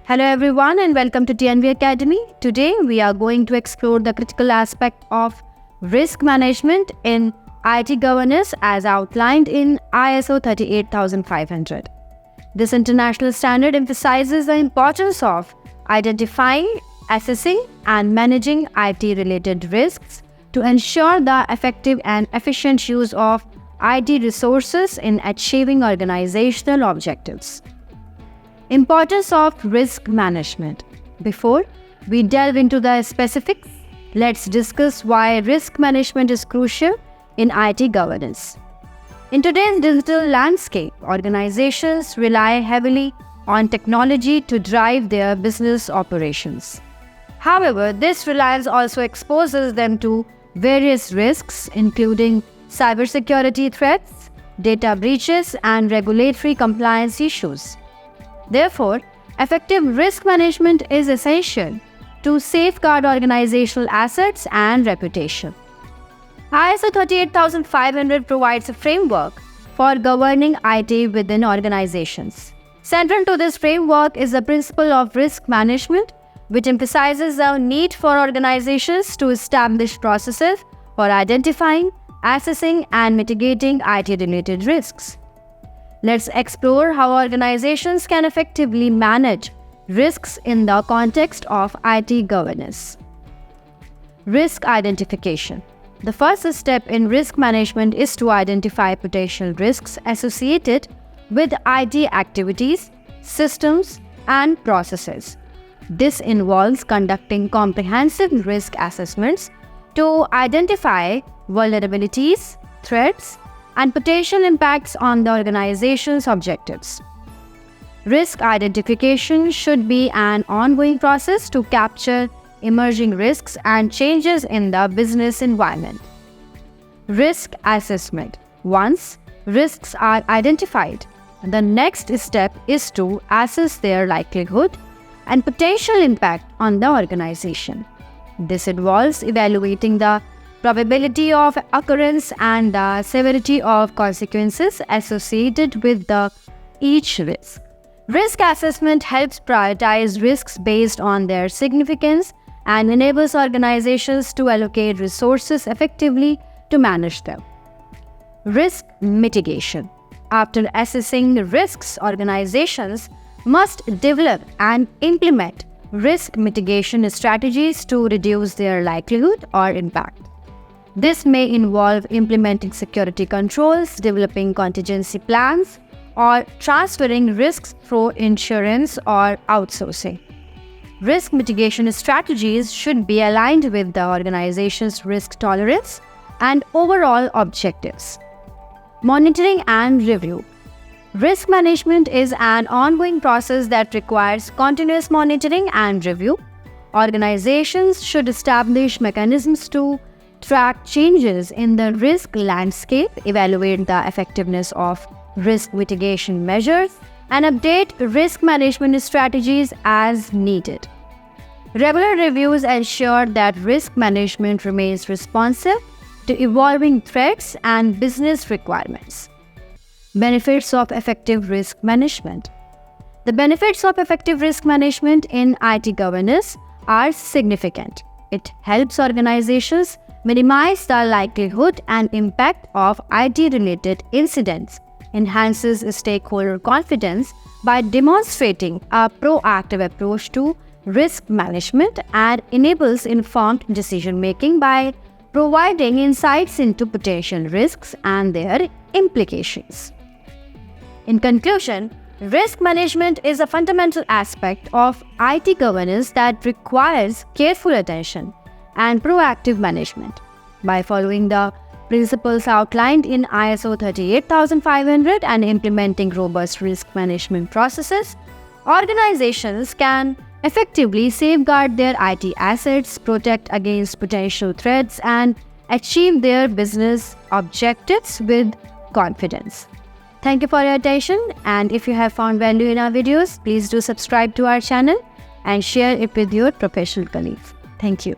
Hello everyone and welcome to TNV Academy. Today we are going to explore the critical aspect of risk management in IT governance as outlined in ISO 38500. This international standard emphasizes the importance of identifying, assessing and managing IT-related risks to ensure the effective and efficient use of IT resources in achieving organizational objectives. Importance of risk management. Before we delve into the specifics, let's discuss why risk management is crucial in IT governance. In today's digital landscape, organizations rely heavily on technology to drive their business operations. However, this reliance also exposes them to various risks, including cybersecurity threats, data breaches, and regulatory compliance issues. Therefore, effective risk management is essential to safeguard organizational assets and reputation. ISO 38500 provides a framework for governing IT within organizations. Central to this framework is the principle of risk management, which emphasizes the need for organizations to establish processes for identifying, assessing, and mitigating IT-related risks. Let's explore how organizations can effectively manage risks in the context of IT governance. Risk identification. The first step in risk management is to identify potential risks associated with IT activities, systems, and processes. This involves conducting comprehensive risk assessments to identify vulnerabilities, threats, and potential impacts on the organization's objectives. Risk identification should be an ongoing process to capture emerging risks and changes in the business environment. Risk assessment. Once risks are identified, the next step is to assess their likelihood and potential impact on the organization. This involves evaluating the probability of occurrence and the severity of consequences associated with each risk. Risk assessment helps prioritize risks based on their significance and enables organizations to allocate resources effectively to manage them. Risk mitigation. After assessing risks, organizations must develop and implement risk mitigation strategies to reduce their likelihood or impact. This may involve implementing security controls, developing contingency plans, or transferring risks through insurance or outsourcing. Risk mitigation strategies should be aligned with the organization's risk tolerance and overall objectives. Monitoring and review. Risk management is an ongoing process that requires continuous monitoring and review. Organizations should establish mechanisms to track changes in the risk landscape, evaluate the effectiveness of risk mitigation measures, and update risk management strategies as needed. Regular reviews ensure that risk management remains responsive to evolving threats and business requirements. Benefits of effective risk management. The benefits of effective risk management in IT governance are significant. It helps organizations minimize the likelihood and impact of IT-related incidents, enhances stakeholder confidence by demonstrating a proactive approach to risk management, and enables informed decision-making by providing insights into potential risks and their implications. In conclusion, risk management is a fundamental aspect of IT governance that requires careful attention and proactive management. By following the principles outlined in ISO 38500 and implementing robust risk management processes, organizations can effectively safeguard their IT assets, protect against potential threats, and achieve their business objectives with confidence. Thank you for your attention, and if you have found value in our videos, please do subscribe to our channel and share it with your professional colleagues. Thank you.